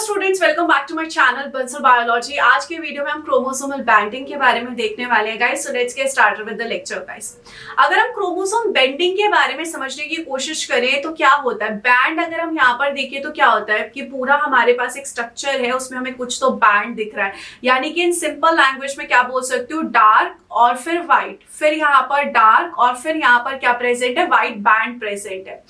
Students, welcome back to my channel Bansal biology. आज के video में हम क्रोमोसोमल बेंडिंग के बारे में देखने वाले हैं guys. So let's get started with the lecture guys. अगर हम क्रोमोसोम बेंडिंग के बारे में समझने की कोशिश करें तो क्या होता है, बैंड अगर हम यहाँ पर देखें तो क्या होता है कि पूरा हमारे पास एक स्ट्रक्चर है, उसमें हमें कुछ तो बैंड दिख रहा है। यानी कि इन सिंपल लैंग्वेज में क्या बोल सकती हूँ, डार्क और फिर व्हाइट, फिर यहाँ पर डार्क और फिर यहाँ पर क्या प्रेजेंट है, व्हाइट बैंड प्रेजेंट है।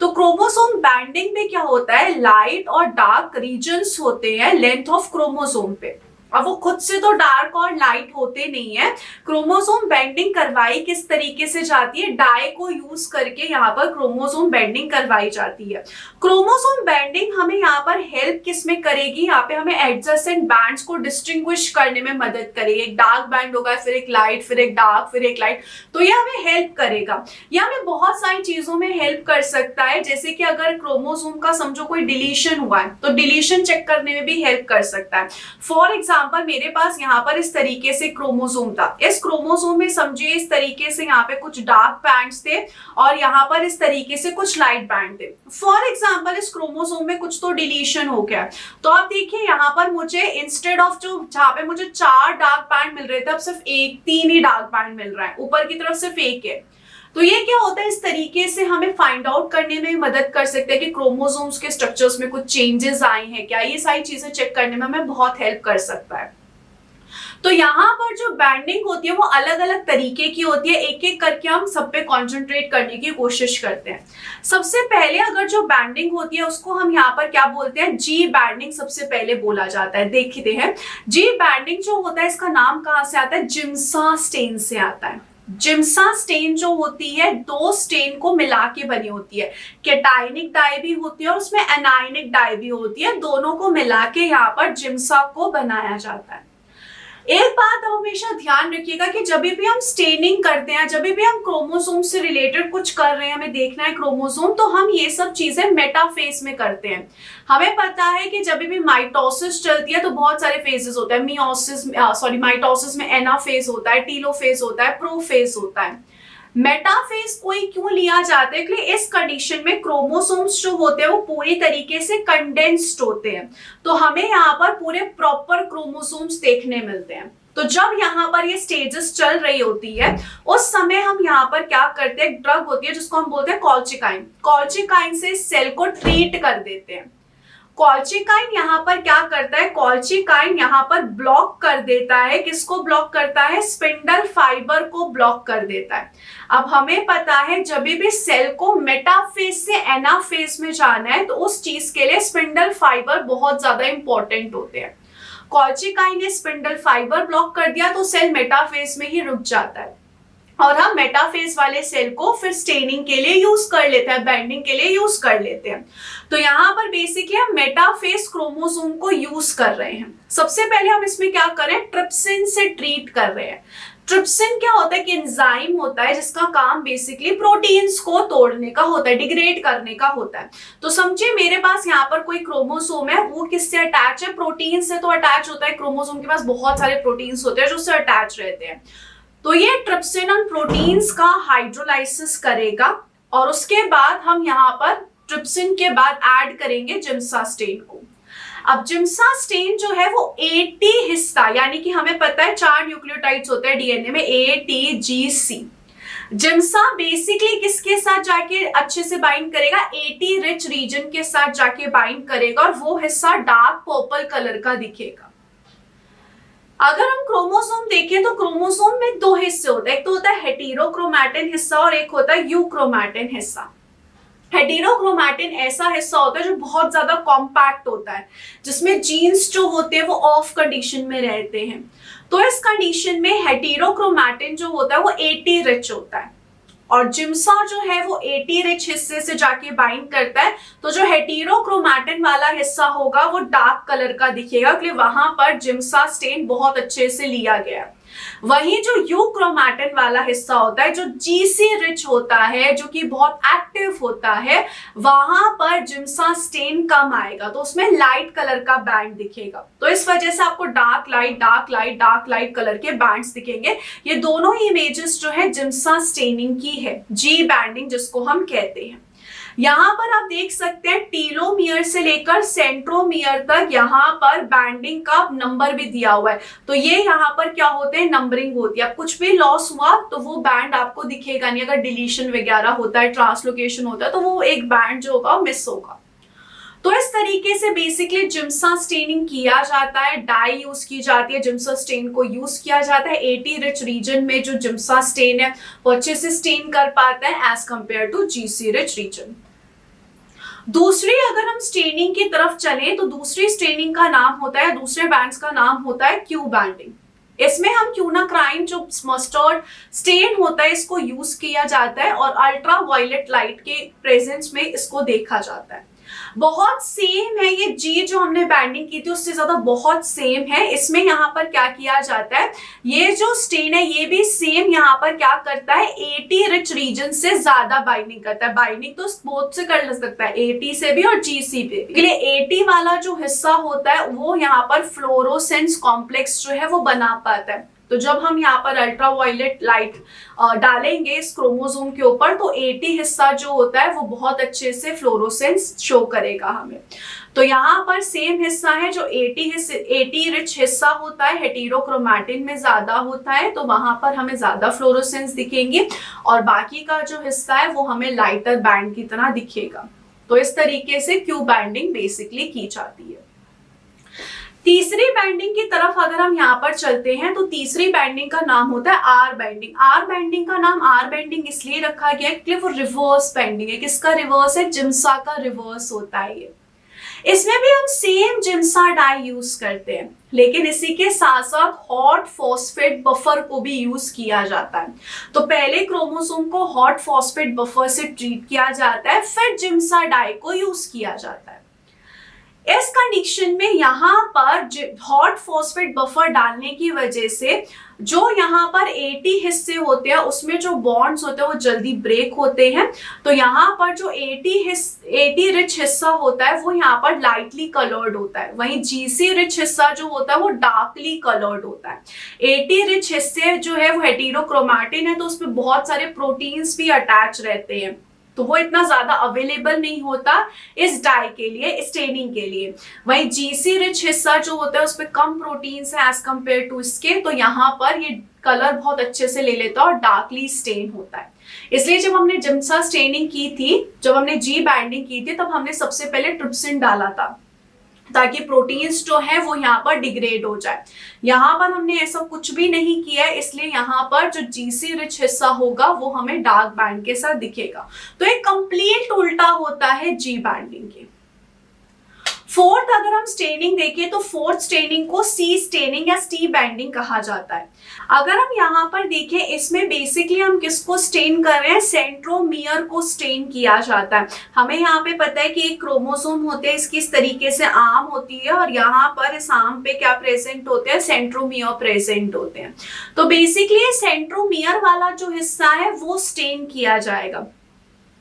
तो क्रोमोसोम बैंडिंग में क्या होता है, लाइट और डार्क रीजन्स होते हैं लेंथ ऑफ क्रोमोसोम पे। अब वो खुद से तो डार्क और लाइट होते नहीं है। क्रोमोसोम बेंडिंग करवाई किस तरीके से जाती है, डाई को यूज करके यहाँ पर क्रोमोसोम बेंडिंग करवाई जाती है। क्रोमोसोम बेंडिंग हमें यहाँ पर हेल्प किस में करेगी, यहाँ पे हमें एडजेसेंट बैंड्स को डिस्टिंग्विश करने में मदद करेगी। एक डार्क बैंड होगा, फिर एक लाइट, फिर एक डार्क, फिर एक लाइट, तो ये हमें हेल्प करेगा। ये हमें बहुत सारी चीजों में हेल्प कर सकता है, जैसे कि अगर क्रोमोसोम का समझो कोई डिलीशन हुआ है तो डिलीशन चेक करने में भी हेल्प कर सकता है। फॉर एग्जाम्पल मेरे पास यहाँ पर इस तरीके से क्रोमोसोम था, इस क्रोमोसोम में समझिए इस तरीके से यहाँ पे कुछ डार्क बैंड्स थे और यहाँ पर इस तरीके से कुछ लाइट बैंड थे। फॉर एग्जाम्पल इस क्रोमोसोम में कुछ तो डिलीशन हो गया, तो आप देखिए यहाँ पर मुझे इंस्टेड ऑफ जो जहाँ पे मुझे 4 डार्क बैंड मिल रहे थे, अब सिर्फ 3 ही डार्क बैंड मिल रहा है, ऊपर की तरफ सिर्फ 1 है। तो ये क्या होता है, इस तरीके से हमें फाइंड आउट करने में मदद कर सकते हैं कि क्रोमोसोम्स के स्ट्रक्चर्स में कुछ चेंजेस आए हैं क्या। ये सारी चीजें चेक करने में हमें बहुत हेल्प कर सकता है। तो यहाँ पर जो बैंडिंग होती है वो अलग अलग तरीके की होती है, एक एक करके हम सब पे कॉन्सेंट्रेट करने की कोशिश करते हैं। सबसे पहले अगर जो बैंडिंग होती है उसको हम यहाँ पर क्या बोलते हैं, जी बैंडिंग सबसे पहले बोला जाता है। देखते हैं जी बैंडिंग जो होता है, इसका नाम कहाँ से आता है, जिम्सा स्टेन से आता है। जिम्सा स्टेन जो होती है 2 स्टेन को मिला के बनी होती है, कैटायनिक डाई भी होती है और उसमें एनायनिक डाई भी होती है, दोनों को मिला के यहाँ पर जिम्सा को बनाया जाता है। एक बात हमेशा ध्यान रखिएगा कि जब भी हम स्टेनिंग करते हैं, जब भी हम क्रोमोसोम से रिलेटेड कुछ कर रहे हैं, हमें देखना है क्रोमोसोम, तो हम ये सब चीजें मेटाफेज में करते हैं। हमें पता है कि जब भी माइटोसिस चलती है तो बहुत सारे फेजेस होते हैं, माइटोसिस में एनाफेज होता है, टीलोफेज होता है, प्रोफेज होता है। मेटाफेज कोई क्यों लिया जाता है, क्योंकि इस कंडीशन में क्रोमोसोम्स जो होते हैं वो पूरी तरीके से कंडेंस्ड होते हैं, तो हमें यहाँ पर पूरे प्रॉपर क्रोमोसोम्स देखने मिलते हैं। तो जब यहाँ पर ये स्टेजेस चल रही होती है उस समय हम यहाँ पर क्या करते हैं, ड्रग होती है जिसको हम बोलते हैं कॉल्चिकाइन, कॉल्चिकाइन से सेल को ट्रीट कर देते हैं। कॉल्चिकाइन यहाँ पर क्या करता है, कॉल्चिकाइन यहाँ पर ब्लॉक कर देता है, किसको ब्लॉक करता है, स्पिंडल फाइबर को ब्लॉक कर देता है। अब हमें पता है जब भी सेल को मेटाफेज से एनाफेज में जाना है तो उस चीज के लिए स्पिंडल फाइबर बहुत ज्यादा इंपॉर्टेंट होते हैं। कॉल्चिकाइन ने स्पिंडल फाइबर ब्लॉक कर दिया तो सेल मेटाफेज में ही रुक जाता है और हम मेटाफेज वाले सेल को फिर स्टेनिंग के लिए यूज कर लेते हैं, बाइंडिंग के लिए यूज कर लेते हैं। तो यहाँ पर बेसिकली हम मेटाफेज क्रोमोसोम को यूज कर रहे हैं। सबसे पहले हम इसमें क्या करें, ट्रिप्सिन से ट्रीट कर रहे हैं। ट्रिप्सिन क्या होता है कि एंजाइम होता है जिसका काम बेसिकली प्रोटीन्स को तोड़ने का होता है, डिग्रेड करने का होता है। तो समझिए मेरे पास यहाँ पर कोई क्रोमोसोम है, वो किससे अटैच है, प्रोटीन से तो अटैच होता है। क्रोमोसोम के पास बहुत सारे प्रोटीन्स होते हैं जो उससे अटैच रहते हैं। तो ये ट्रिप्सिन उन प्रोटीन्स का हाइड्रोलाइसिस करेगा और उसके बाद हम यहाँ पर ट्रिप्सिन के बाद ऐड करेंगे जिम्सा स्टेन को। अब जिम्सा स्टेन जो है वो AT हिस्सा, यानी कि हमें पता है 4 न्यूक्लियोटाइड्स होते हैं डीएनए में, ATGC। जिम्सा बेसिकली किसके साथ जाके अच्छे से बाइंड करेगा, AT रिच रीजन के साथ जाके बाइंड करेगा और वो हिस्सा डार्क पर्पल कलर का दिखेगा। अगर हम क्रोमोसोम देखें तो क्रोमोसोम में 2 हिस्से होते हैं, एक तो होता है हेटेरोक्रोमैटिन हिस्सा और एक होता है यूक्रोमैटिन हिस्सा। हेटेरोक्रोमैटिन ऐसा हिस्सा होता है जो बहुत ज्यादा कॉम्पैक्ट होता है, जिसमें जीन्स जो होते हैं वो ऑफ कंडीशन में रहते हैं। तो इस कंडीशन में हेटेरोक्रोमैटिन जो होता है वो AT रिच होता है और जिम्सा जो है वो AT रिच हिस्से से जाके बाइंड करता है। तो जो हेटेरोक्रोमैटिन वाला हिस्सा होगा वो डार्क कलर का दिखेगा, क्योंकि वहां पर जिम्सा स्टेन बहुत अच्छे से लिया गया। वहीं जो यूक्रोमैटिन वाला हिस्सा होता है, जो GC रिच होता है, जो कि बहुत एक्टिव होता है, वहां पर जिम्सा स्टेन कम आएगा, तो उसमें लाइट कलर का बैंड दिखेगा। तो इस वजह से आपको dark light, dark light, dark light colour के बैंड्स दिखेंगे। ये दोनों ही इमेजेस जो है जिम्सा स्टेनिंग की है, जी बैंडिंग जिसको हम कहते हैं। यहाँ पर आप देख सकते हैं टीलोमियर से लेकर सेंट्रोमियर तक यहाँ पर बैंडिंग का नंबर भी दिया हुआ है। तो ये यहाँ पर क्या होते हैं, नंबरिंग होती है। अब कुछ भी लॉस हुआ तो वो बैंड आपको दिखेगा नहीं। अगर डिलीशन वगैरह होता है, ट्रांसलोकेशन होता है, तो वो एक बैंड जो होगा मिस होगा। तो इस तरीके से बेसिकली जिम्सा स्टेनिंग किया जाता है, डाई यूज की जाती है, जिम्सा स्टेन को यूज किया जाता है। एटी रिच रीजन में जो जिम्सा स्टेन है वो अच्छे से स्टेन कर पाता है as compare to GC rich region. दूसरी अगर हम स्टेनिंग की तरफ चलें तो दूसरी स्टेनिंग का नाम होता है, दूसरे बैंड्स का नाम होता है क्यू बैंडिंग। इसमें हम क्यूनाक्राइन जो मस्टर्ड स्टेन होता है इसको यूज किया जाता है और अल्ट्रा वायलेट लाइट के प्रेजेंस में इसको देखा जाता है। बहुत सेम है ये जी जो हमने बैंडिंग की थी उससे ज्यादा बहुत सेम है। इसमें यहाँ पर क्या किया जाता है, ये जो स्टेन है ये भी सेम यहाँ पर क्या करता है, एटी रिच रीजन से ज्यादा बाइंडिंग करता है। बाइंडिंग तो बोथ से कर सकता है, एटी से भी और जीसी पे। इसलिए एटी वाला जो हिस्सा होता है वो यहाँ पर फ्लोरोसेंस कॉम्प्लेक्स जो है वो बना पाता है। तो जब हम यहाँ पर अल्ट्रा वायलेट लाइट डालेंगे इस क्रोमोसोम के ऊपर तो एटी हिस्सा जो होता है वो बहुत अच्छे से फ्लोरोसेंस शो करेगा हमें। तो यहाँ पर सेम हिस्सा है जो एटी रिच हिस्सा होता है, हेटेरोक्रोमैटिन में ज्यादा होता है तो वहां पर हमें ज्यादा फ्लोरोसेंस दिखेंगे और बाकी का जो हिस्सा है वो हमें लाइटर बैंड की तरह दिखेगा। तो इस तरीके से क्यू बैंडिंग बेसिकली की जाती है। तीसरी बैंडिंग की तरफ अगर हम यहाँ पर चलते हैं तो तीसरी बैंडिंग का नाम होता है आर बैंडिंग। आर बैंडिंग का नाम आर बैंडिंग इसलिए रखा गया है क्योंकि वो रिवर्स बैंडिंग है। किसका रिवर्स है, जिम्सा का रिवर्स होता है ये। इसमें भी हम सेम जिम्सा डाई यूज करते हैं लेकिन इसी के साथ साथ हॉट फॉस्फेट बफर को भी यूज किया जाता है। तो पहले क्रोमोसोम को हॉट फॉस्फेट बफर से ट्रीट किया जाता है, फिर जिम्सा डाई को यूज किया जाता है। इस कंडीशन में यहाँ पर हॉट फॉस्फेट बफर डालने की वजह से जो यहाँ पर 80 हिस्से होते हैं उसमें जो बॉन्ड्स होते हैं वो जल्दी ब्रेक होते हैं। तो यहाँ पर जो 80 रिच हिस्सा होता है वो यहाँ पर लाइटली कलर्ड होता है, वहीं जीसी रिच हिस्सा जो होता है वो डार्कली कलर्ड होता है। 80 रिच हिस्से जो है वो हेटेरोक्रोमैटिन है तो उसमें बहुत सारे प्रोटीन्स भी अटैच रहते हैं तो वो इतना ज्यादा अवेलेबल नहीं होता इस डाई के लिए, स्टेनिंग के लिए। वहीं जीसी रिच हिस्सा जो होता है उसमें कम प्रोटीन्स है एज कंपेयर टू इसके, तो यहाँ पर ये कलर बहुत अच्छे से ले लेता है और डार्कली स्टेन होता है। इसलिए जब हमने जिम्सा स्टेनिंग की थी, जब हमने जी बाइंडिंग की थी तब हमने सबसे पहले ट्रिप्सिन डाला था ताकि प्रोटीन्स जो है वो यहाँ पर डिग्रेड हो जाए। यहाँ पर हमने ऐसा कुछ भी नहीं किया है इसलिए यहाँ पर जो जीसी रिच हिस्सा होगा वो हमें डार्क बैंड के साथ दिखेगा। तो एक कंप्लीट उल्टा होता है जी बैंडिंग के। फोर्थ अगर हम स्टेनिंग देखें तो फोर्थ स्टेनिंग को सी स्टेनिंग या टी बैंडिंग कहा जाता है। अगर हम यहाँ पर देखें इसमें बेसिकली हम किसको स्टेन कर रहे हैं, सेंट्रोमियर को स्टेन किया जाता है। हमें यहाँ पे पता है कि एक क्रोमोसोम होते हैं, इसकी इस तरीके से आर्म होती है और यहाँ पर इस आर्म पे क्या प्रेजेंट होते हैं, सेंट्रोमियर प्रेजेंट होते हैं। तो बेसिकली सेंट्रोमियर वाला जो हिस्सा है वो स्टेन किया जाएगा।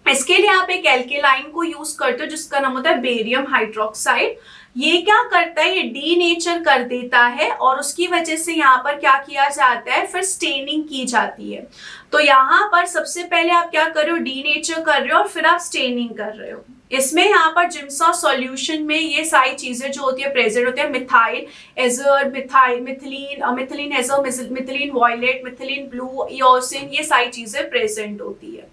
इसके लिए आप एक एल्केलाइन को यूज करते हो जिसका नाम होता है बेरियम हाइड्रोक्साइड। ये क्या करता है, ये डीनेचर कर देता है और उसकी वजह से यहाँ पर क्या किया जाता है, फिर स्टेनिंग की जाती है। तो यहाँ पर सबसे पहले आप क्या कर रहे हो, डीनेचर कर रहे हो और फिर आप स्टेनिंग कर रहे हो। इसमें यहाँ पर जिम्सा सॉल्यूशन में ये सारी चीजें जो होती है प्रेजेंट होती है, methyl azure, methylene azure, methylene violet, methylene blue, eosin, ये सारी चीजें प्रेजेंट होती है।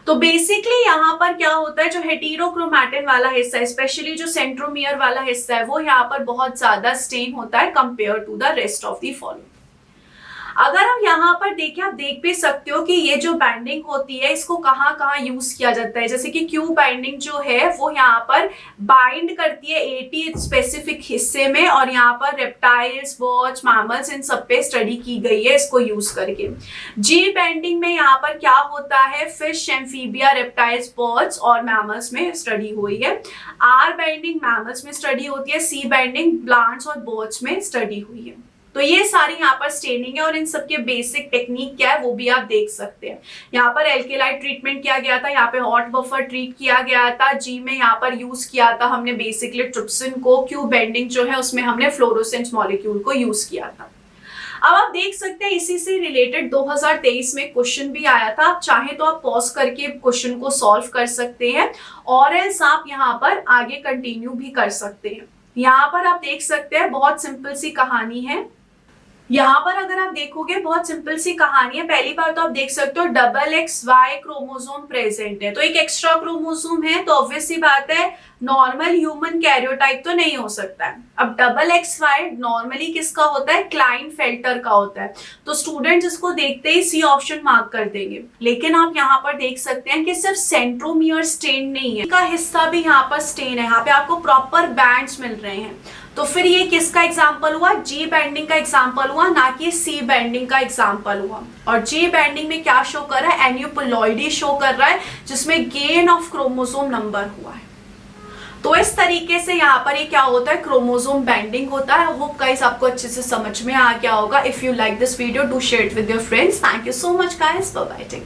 तो बेसिकली यहाँ पर क्या होता है, जो हेटेरोक्रोमैटिन वाला हिस्सा है, स्पेशली जो सेंट्रोमियर वाला हिस्सा है, वो यहाँ पर बहुत ज्यादा स्टेन होता है compare to the rest of the following. अगर हम यहाँ पर देखें, आप देख भी सकते हो कि ये जो बाइंडिंग होती है इसको कहाँ कहाँ यूज किया जाता है। जैसे कि क्यू बाइंडिंग जो है वो यहाँ पर बाइंड करती है 80 स्पेसिफिक हिस्से में और यहाँ पर रेप्टाइल्स, बर्ड्स, मैमल्स, इन सब पे स्टडी की गई है इसको यूज करके। जी बाइंडिंग में यहाँ पर क्या होता है, फिश, एम्फीबिया, रेप्टाइल्स, बर्ड्स और मैमल्स में स्टडी हुई है। आर बाइंडिंग मैमल्स में स्टडी होती है। सी बाइंडिंग प्लांट्स और बर्ड्स में स्टडी हुई है। तो ये सारी यहाँ पर स्टेनिंग है और इन सबके बेसिक टेक्निक क्या है वो भी आप देख सकते हैं। यहाँ पर एल्केलाइट ट्रीटमेंट किया गया था, यहाँ पे हॉट बफर ट्रीट किया गया था, जी में यहाँ पर यूज किया था हमने बेसिकली ट्रिप्सिन को, क्यू बेंडिंग जो है उसमें हमने फ्लोरोसेंस मॉलिक्यूल को यूज किया था। अब आप देख सकते हैं इसी से रिलेटेड 2023 में क्वेश्चन भी आया था। आप चाहे तो आप पॉज करके क्वेश्चन को सॉल्व कर सकते हैं और एल्स आप यहाँ पर आगे कंटिन्यू भी कर सकते हैं। यहाँ पर आप देख सकते हैं बहुत सिंपल सी कहानी है। यहाँ पर अगर आप देखोगे बहुत सिंपल सी कहानी है। पहली बार तो आप देख सकते हो XXY क्रोमोसोम प्रेजेंट है, तो एक एक्स्ट्रा क्रोमोसोम है, तो ऑब्वियस सी बात है नॉर्मल ह्यूमन कैरियोटाइप तो नहीं हो सकता है। अब XXY नॉर्मली किसका होता है, क्लाइनफेल्टर का होता है, तो स्टूडेंट इसको देखते ही सी ऑप्शन मार्क कर देंगे। लेकिन आप यहाँ पर देख सकते हैं कि सिर्फ सेंट्रोमियर स्टेन नहीं है, का हिस्सा भी यहाँ पर स्टेन है, यहाँ पे आपको प्रॉपर बैंड्स मिल रहे हैं। तो फिर ये किसका एग्जाम्पल हुआ, जी बैंडिंग का एग्जाम्पल हुआ, ना कि सी बैंडिंग का एग्जाम्पल हुआ। और जी बैंडिंग में क्या शो कर रहा है, एन्यूपुलॉइडी शो कर रहा है, जिसमें गेन ऑफ क्रोमोसोम नंबर हुआ है। तो इस तरीके से यहाँ पर ये क्या होता है, क्रोमोसोम बैंडिंग होता है। होप गाइस आपको अच्छे से समझ में आ गया होगा। If you like this video do share it with your friends. Thank you so much guys, bye bye.